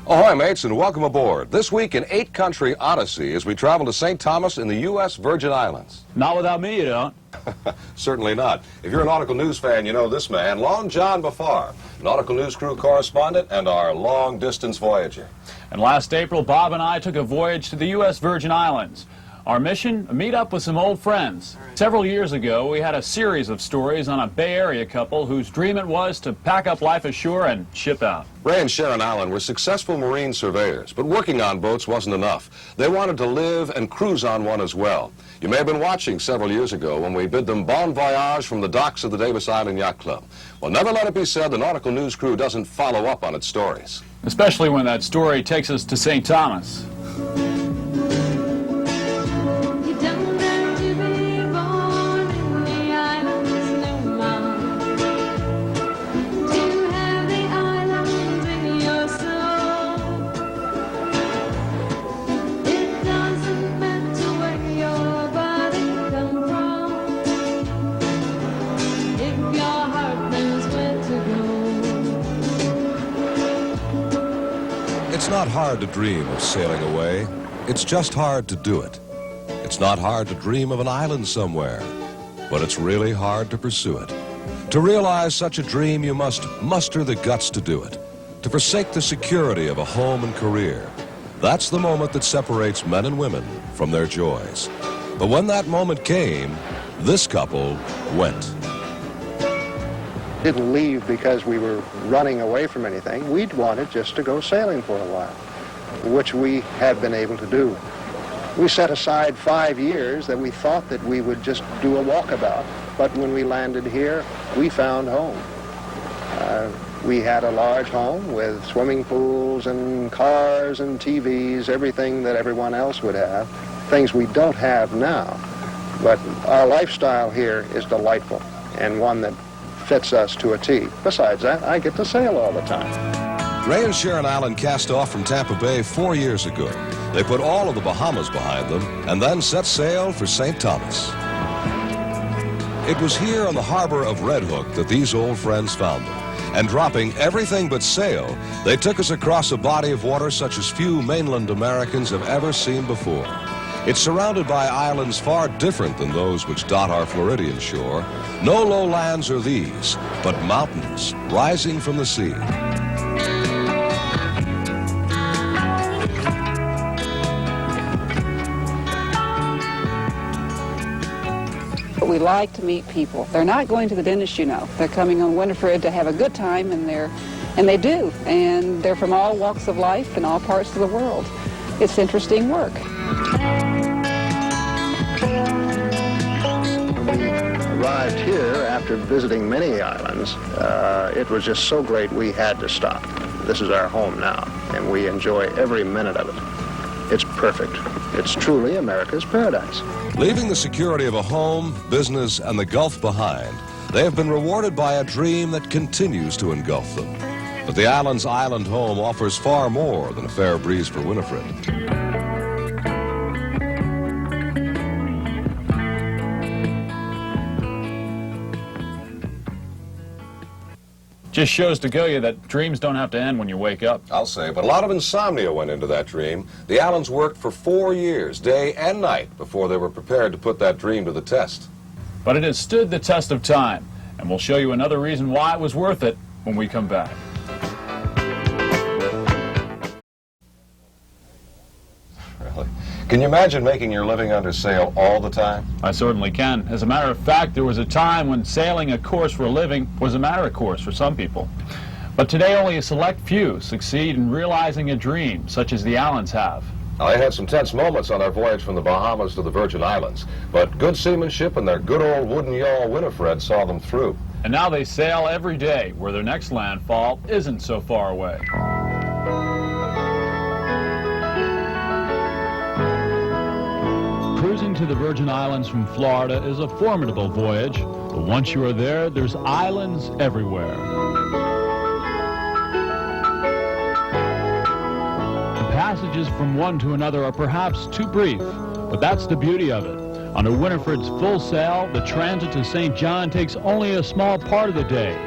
Ahoy, mates, and welcome aboard. This week, an 8-country odyssey as we travel to St. Thomas in the U.S. Virgin Islands. Not without me, you don't. Certainly not. If you're a nautical news fan, you know this man, Long John Bafar, nautical news crew correspondent and our long-distance voyager. And last April, Bob and I took a voyage to the U.S. Virgin Islands. Our mission, a meet up with some old friends. Several years ago, we had a series of stories on a Bay Area couple whose dream it was to pack up life ashore and ship out. Ray and Sharon Allen were successful marine surveyors, but working on boats wasn't enough. They wanted to live and cruise on one as well. You may have been watching several years ago when we bid them bon voyage from the docks of the Davis Island Yacht Club. Well, never let it be said the nautical news crew doesn't follow up on its stories. Especially when that story takes us to St. Thomas. It's not hard to dream of sailing away. It's just hard to do it. It's not hard to dream of an island somewhere, but it's really hard to pursue it. To realize such a dream, you must muster the guts to do it, to forsake the security of a home and career. That's the moment that separates men and women from their joys. But when that moment came, this couple went. Didn't leave because we were running away from anything. We'd wanted just to go sailing for a while, which we had been able to do. We set aside 5 years that we thought that we would just do a walkabout, but when we landed here, we found home. We had a large home with swimming pools and cars and TVs, everything that everyone else would have, things we don't have now. But our lifestyle here is delightful and one that fits us to a T. Besides that, I get to sail all the time. Ray and Sharon Allen cast off from Tampa Bay 4 years ago. They put all of the Bahamas behind them and then set sail for St. Thomas. It was here on the harbor of Red Hook that these old friends found them. And dropping everything but sail, they took us across a body of water such as few mainland Americans have ever seen before. It's surrounded by islands far different than those which dot our Floridian shore. No lowlands are these, but mountains rising from the sea. We like to meet people. They're not going to the dentist, you know. They're coming on Winifred to have a good time, and they do. And they're from all walks of life and all parts of the world. It's interesting work. Arrived here after visiting many islands. It was just so great we had to stop. This is our home now, and we enjoy every minute of it. It's perfect. It's truly America's paradise. Leaving the security of a home, business, and the Gulf behind, they have been rewarded by a dream that continues to engulf them. But the island's island home offers far more than a fair breeze for Winifred. Just shows to go you that dreams don't have to end when you wake up. I'll say, but a lot of insomnia went into that dream. The Allens worked for 4 years, day and night, before they were prepared to put that dream to the test. But it has stood the test of time, and we'll show you another reason why it was worth it when we come back. Really? Can you imagine making your living under sail all the time? I certainly can. As a matter of fact, there was a time when sailing a course for a living was a matter of course for some people. But today only a select few succeed in realizing a dream, such as the Allens have. Now, they had some tense moments on their voyage from the Bahamas to the Virgin Islands, but good seamanship and their good old wooden yawl Winifred saw them through. And now they sail every day where their next landfall isn't so far away. Cruising to the Virgin Islands from Florida is a formidable voyage, but once you are there, there's islands everywhere. The passages from one to another are perhaps too brief, but that's the beauty of it. Under Winifred's full sail, the transit to St. John takes only a small part of the day,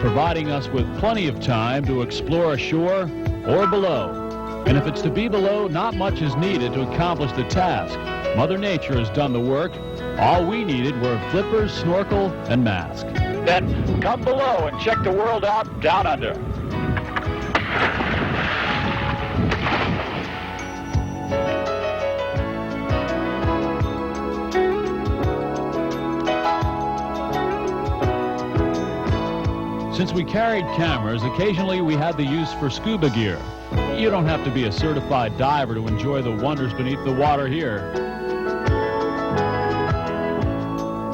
providing us with plenty of time to explore ashore or below. And if it's to be below, not much is needed to accomplish the task. Mother Nature has done the work. All we needed were flippers, snorkel, and mask. Then come below and check the world out down under. Since we carried cameras, occasionally we had the use for scuba gear. You don't have to be a certified diver to enjoy the wonders beneath the water here.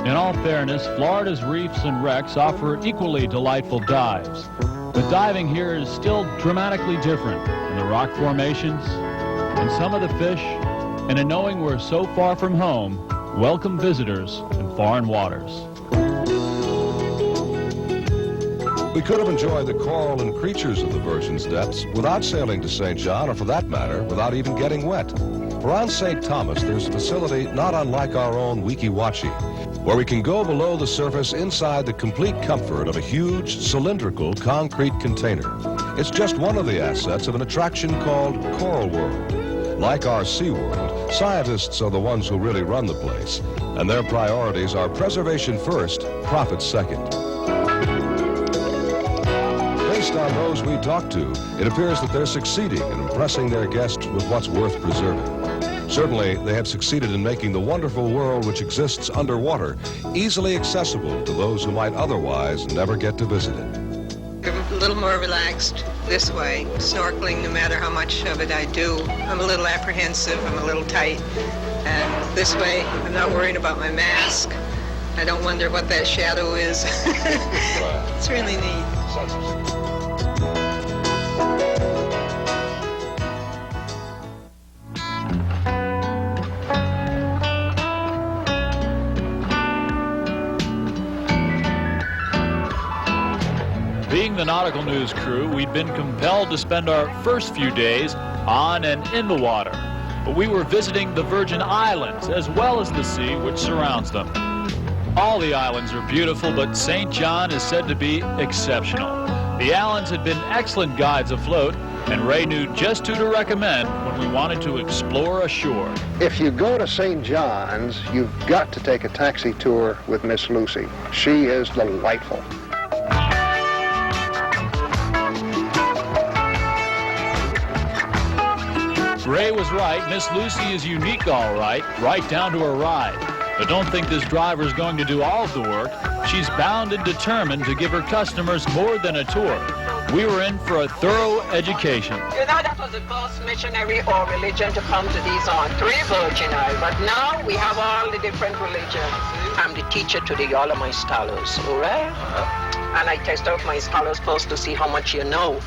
In all fairness, Florida's reefs and wrecks offer equally delightful dives. But diving here is still dramatically different in the rock formations, in some of the fish, and in knowing we're so far from home, welcome visitors in foreign waters. We could have enjoyed the coral and creatures of the Virgin's depths without sailing to St. John, or for that matter, without even getting wet. For on St. Thomas, there's a facility not unlike our own Weeki Wachee, where we can go below the surface inside the complete comfort of a huge cylindrical concrete container. It's just one of the assets of an attraction called Coral World. Like our SeaWorld, scientists are the ones who really run the place, and their priorities are preservation first, profit second. Based on those we talked to, it appears that they're succeeding in impressing their guests with what's worth preserving. Certainly, they have succeeded in making the wonderful world which exists underwater easily accessible to those who might otherwise never get to visit it. I'm a little more relaxed this way. Snorkeling, no matter how much of it I do, I'm a little apprehensive, I'm a little tight. And this way, I'm not worrying about my mask. I don't wonder what that shadow is. It's really neat. Being the nautical news crew, we'd been compelled to spend our first few days on and in the water. But we were visiting the Virgin Islands as well as the sea which surrounds them. All the islands are beautiful, but St. John is said to be exceptional. The Allens had been excellent guides afloat, and Ray knew just who to recommend when we wanted to explore ashore. If you go to St. John's, you've got to take a taxi tour with Miss Lucy. She is delightful. Ray was right. Miss Lucy is unique, all right down to her ride. But don't think this driver's going to do all of the work. She's bound and determined to give her customers more than a tour. We were in for a thorough education. You know, that was the first missionary or religion to come to these three Virgin Islands. But now we have all the different religions. I'm the teacher to all of my scholars, all right? And I test out my scholars first to see how much you know.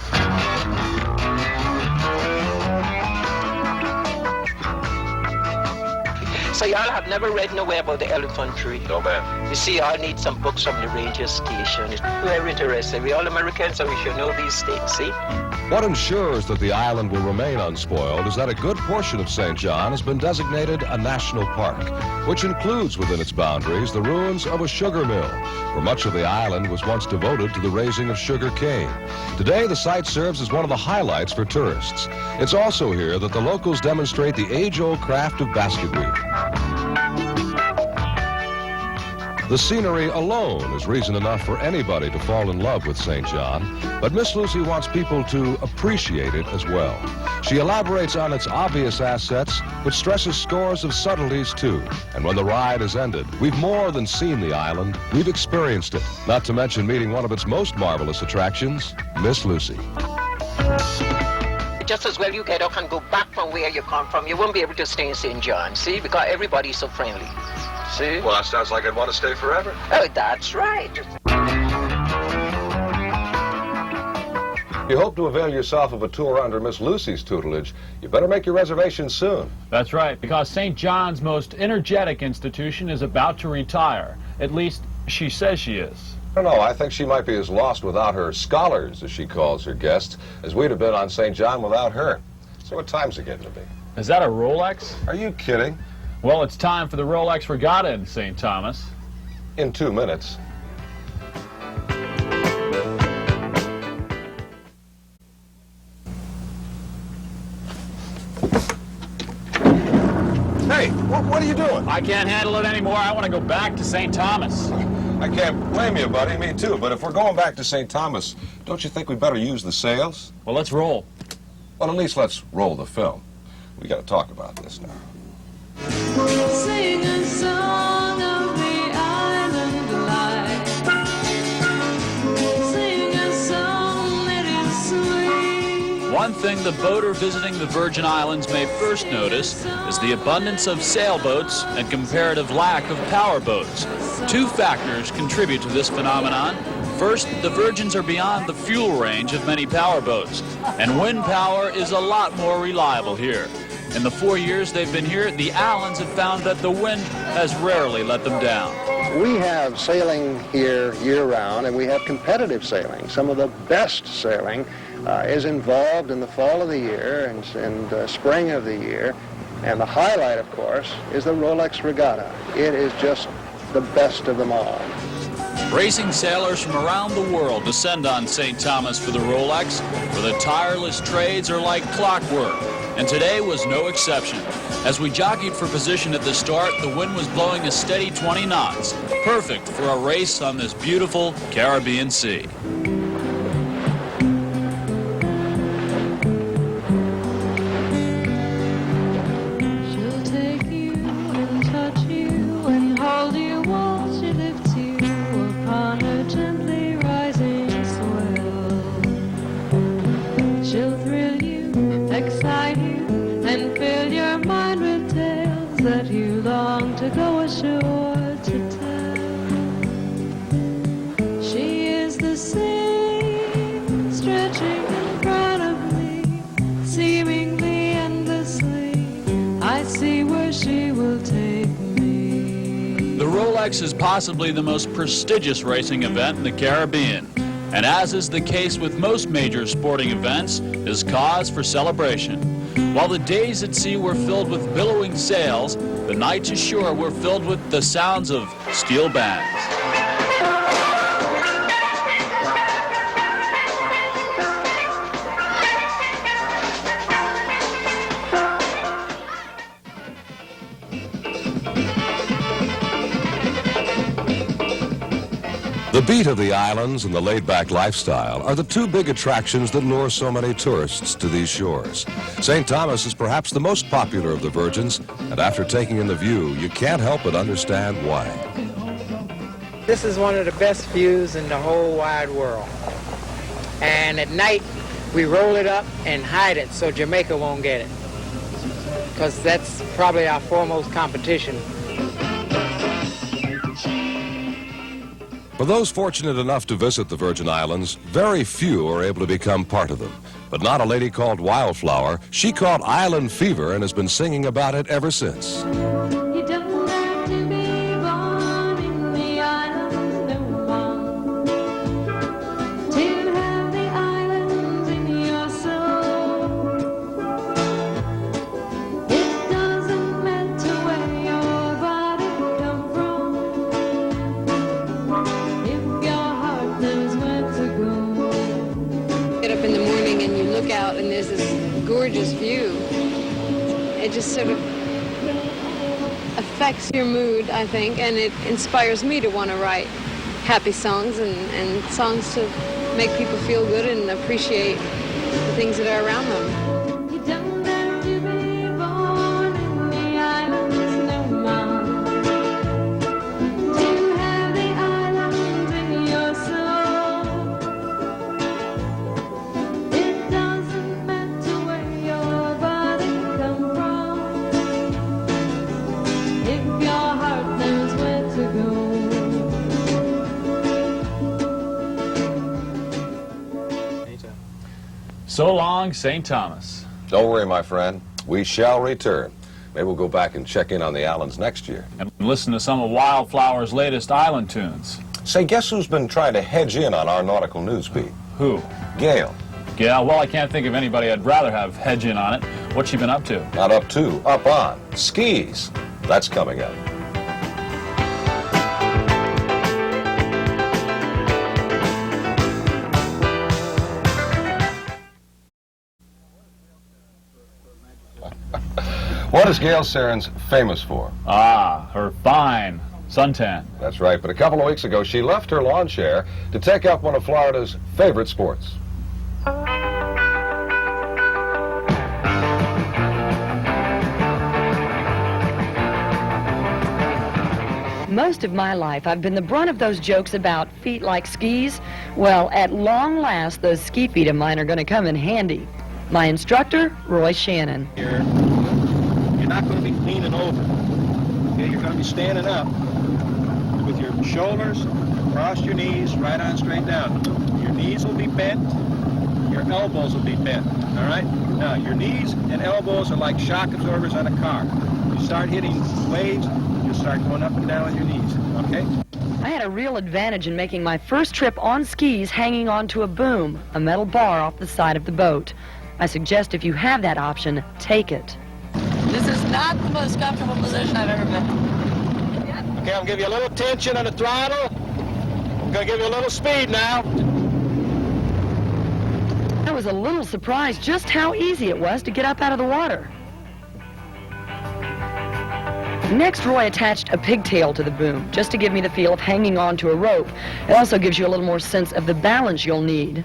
So y'all have never read nowhere about the elephant tree? No, ma'am. You see, y'all need some books from the ranger station. It's very interesting. We all Americans, so we should know these things, see? What ensures that the island will remain unspoiled is that a good portion of St. John has been designated a national park, which includes within its boundaries the ruins of a sugar mill, where much of the island was once devoted to the raising of sugar cane. Today, the site serves as one of the highlights for tourists. It's also here that the locals demonstrate the age-old craft of basket weaving. The scenery alone is reason enough for anybody to fall in love with St. John, but Miss Lucy wants people to appreciate it as well. She elaborates on its obvious assets, but stresses scores of subtleties too. And when the ride is ended, we've more than seen the island, we've experienced it, not to mention meeting one of its most marvelous attractions, Miss Lucy. Just as well you get up and go back from where you come from. You won't be able to stay in St. John, see? Because everybody's so friendly. See? Well, that sounds like I'd want to stay forever. Oh, that's right. If you hope to avail yourself of a tour under Miss Lucy's tutelage, you better make your reservation soon. That's right, because St. John's most energetic institution is about to retire. At least, she says she is. I don't know, I think she might be as lost without her scholars, as she calls her guests, as we'd have been on St. John without her. So what time's it getting to be? Is that a Rolex? Are you kidding? Well, it's time for the Rolex Regatta in St. Thomas. In 2 minutes. What are you doing? I can't handle it anymore. I want to go back to St. Thomas. I can't blame you, buddy. Me too. But if we're going back to St. Thomas, don't you think we better use the sails? Well, let's roll. Well, at least let's roll the film. We got to talk about this now. Sing a song of the island life. Sing a song that is sweet. One thing the boater visiting the Virgin Islands may first notice is the abundance of sailboats and comparative lack of powerboats. Two factors contribute to this phenomenon. First, the Virgins are beyond the fuel range of many powerboats, and wind power is a lot more reliable here. In the 4 years they've been here, the Allens have found that the wind has rarely let them down. We have sailing here year-round, and we have competitive sailing. Some of the best sailing is involved in the fall of the year and spring of the year. And the highlight, of course, is the Rolex Regatta. It is just the best of them all. Racing sailors from around the world descend on St. Thomas for the Rolex, where the tireless trades are like clockwork. And today was no exception. As we jockeyed for position at the start, the wind was blowing a steady 20 knots, perfect for a race on this beautiful Caribbean Sea. She'll take you and touch you and hold you while she lifts you upon her gently rising swell. She'll thrill you, excite you, and fill your mind with tales that you long to go ashore to tell. She is the sea stretching in front of me, seemingly endlessly. I see where she will take me. The Rolex is possibly the most prestigious racing event in the Caribbean, and as is the case with most major sporting events, is cause for celebration. While the days at sea were filled with billowing sails, the nights ashore were filled with the sounds of steel bands. The beat of the islands and the laid-back lifestyle are the two big attractions that lure so many tourists to these shores. St. Thomas is perhaps the most popular of the Virgins, and after taking in the view, you can't help but understand why. This is one of the best views in the whole wide world. And at night, we roll it up and hide it so Jamaica won't get it, because that's probably our foremost competition. For those fortunate enough to visit the Virgin Islands, very few are able to become part of them. But not a lady called Wildflower. She caught island fever and has been singing about it ever since. You don't have to be born in the islands no more to have the islands in your soul. It doesn't matter where your body come from, if your heart knows where to go. Get up in the morning and you look out and there's this gorgeous view. It just sort of affects your mood, I think, and it inspires me to want to write happy songs and songs to make people feel good and appreciate the things that are around them. You don't have to be born in the islands no more to have the islands in your soul. It doesn't matter where your body come from, if your heart knows where to go. So long, St. Thomas. Don't worry, my friend. We shall return. Maybe we'll go back and check in on the islands next year. And listen to some of Wildflower's latest island tunes. Say, guess who's been trying to hedge in on our nautical news beat? Who? Gail. Yeah, well, I can't think of anybody I'd rather have hedge in on it. What's she been up to? Not up to, up on. Skis. That's coming up. What is Gail Saren's famous for? Ah, her fine suntan. That's right, but a couple of weeks ago, she left her lawn chair to take up one of Florida's favorite sports. Most of my life, I've been the brunt of those jokes about feet like skis. Well, at long last, those ski feet of mine are going to come in handy. My instructor, Roy Shannon. You're not going to be leaning over. Okay, you're going to be standing up with your shoulders across your knees, right on straight down. Your knees will be bent. Your elbows will be bent. All right? Now, your knees and elbows are like shock absorbers on a car. You start hitting waves, you start going up and down on your knees. Okay? I had a real advantage in making my first trip on skis hanging onto a boom, a metal bar off the side of the boat. I suggest if you have that option, take it. This is not the most comfortable position I've ever been in. Okay, I'll give you a little tension on the throttle. I'm going to give you a little speed now. I was a little surprised just how easy it was to get up out of the water. Next, Roy attached a pigtail to the boom, just to give me the feel of hanging onto a rope. It also gives you a little more sense of the balance you'll need.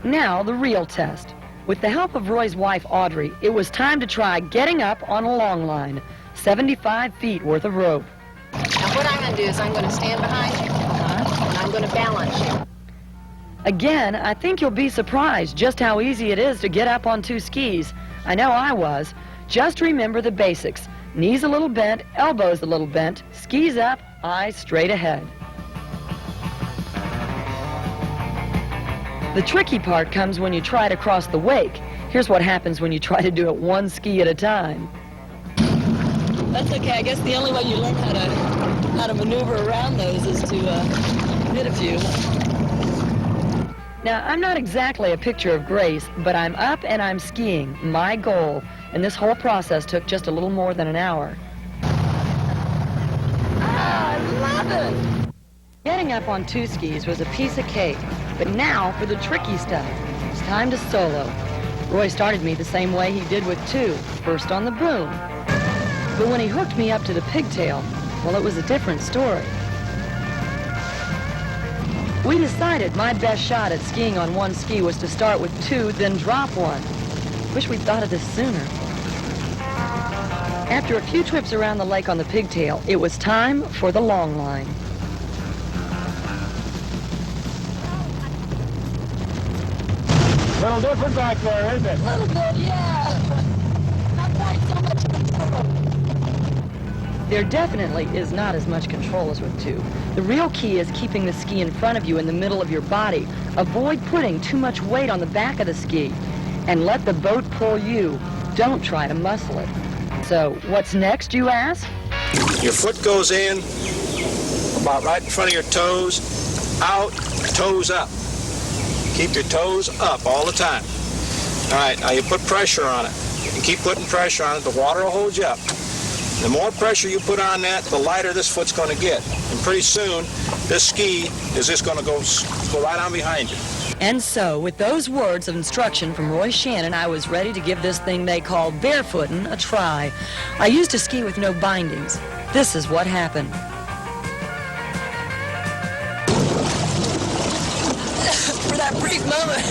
Now, the real test. With the help of Roy's wife, Audrey, it was time to try getting up on a long line, 75 feet worth of rope. Now what I'm going to do is I'm going to stand behind you, and I'm going to balance you. Again, I think you'll be surprised just how easy it is to get up on two skis. I know I was. Just remember the basics. Knees a little bent, elbows a little bent, skis up, eyes straight ahead. The tricky part comes when you try to cross the wake. Here's what happens when you try to do it one ski at a time. That's okay. I guess the only way you learn how to maneuver around those is to hit a few. Now, I'm not exactly a picture of grace, but I'm up and I'm skiing, my goal. And this whole process took just a little more than an hour. I love it! Getting up on two skis was a piece of cake. But now for the tricky stuff. It's time to solo. Roy started me the same way he did with two, first on the boom. But when he hooked me up to the pigtail, well, it was a different story. We decided my best shot at skiing on one ski was to start with two, then drop one. Wish we'd thought of this sooner. After a few trips around the lake on the pigtail, it was time for the long line. Little different back there, isn't it? A little bit, yeah. Not quite so much control. There definitely is not as much control as with two. The real key is keeping the ski in front of you in the middle of your body. Avoid putting too much weight on the back of the ski. And let the boat pull you. Don't try to muscle it. So, what's next, you ask? Your foot goes in, about right in front of your toes, out, toes up. Keep your toes up all the time. All right, now you put pressure on it. You keep putting pressure on it, the water will hold you up. The more pressure you put on that, the lighter this foot's going to get. And pretty soon, this ski is just going to go right on behind you. And so, with those words of instruction from Roy Shannon, I was ready to give this thing they call barefooting a try. I used to ski with no bindings. This is what happened. For that brief moment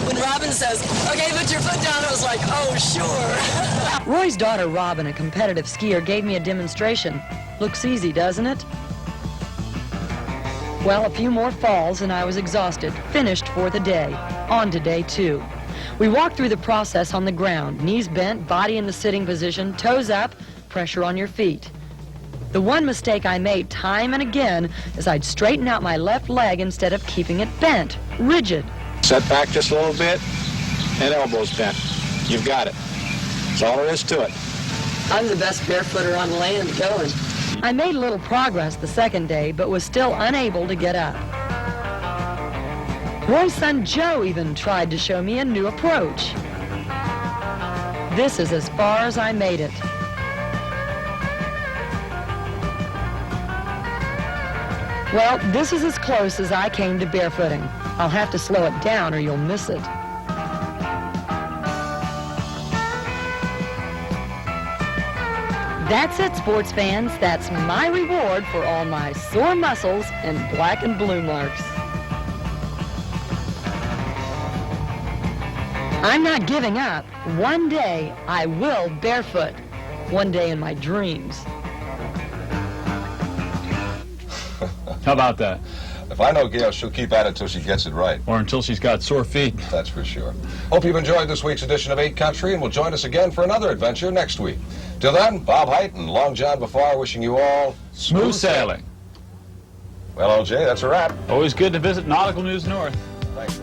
when Robin says, okay, put your foot down, I was like, oh, sure. Roy's daughter, Robin, a competitive skier, gave me a demonstration. Looks easy, doesn't it? Well, a few more falls and I was exhausted, finished for the day. On to day two. We walked through the process on the ground, knees bent, body in the sitting position, toes up, pressure on your feet. The one mistake I made time and again is I'd straighten out my left leg instead of keeping it bent, rigid. Set back just a little bit, and elbows bent. You've got it. That's all there is to it. I'm the best barefooter on land going. I made a little progress the second day, but was still unable to get up. Roy's son Joe even tried to show me a new approach. This is as far as I made it. Well, this is as close as I came to barefooting. I'll have to slow it down or you'll miss it. That's it, sports fans. That's my reward for all my sore muscles and black and blue marks. I'm not giving up. One day I will barefoot. One day in my dreams. How about that? If I know Gail, she'll keep at it till she gets it right. Or until she's got sore feet. That's for sure. Hope you've enjoyed this week's edition of 8 Country, and will join us again for another adventure next week. Till then, Bob Height and Long John Bafar wishing you all Smooth sailing. Well, OJ, that's a wrap. Always good to visit Nautical News North. Thanks,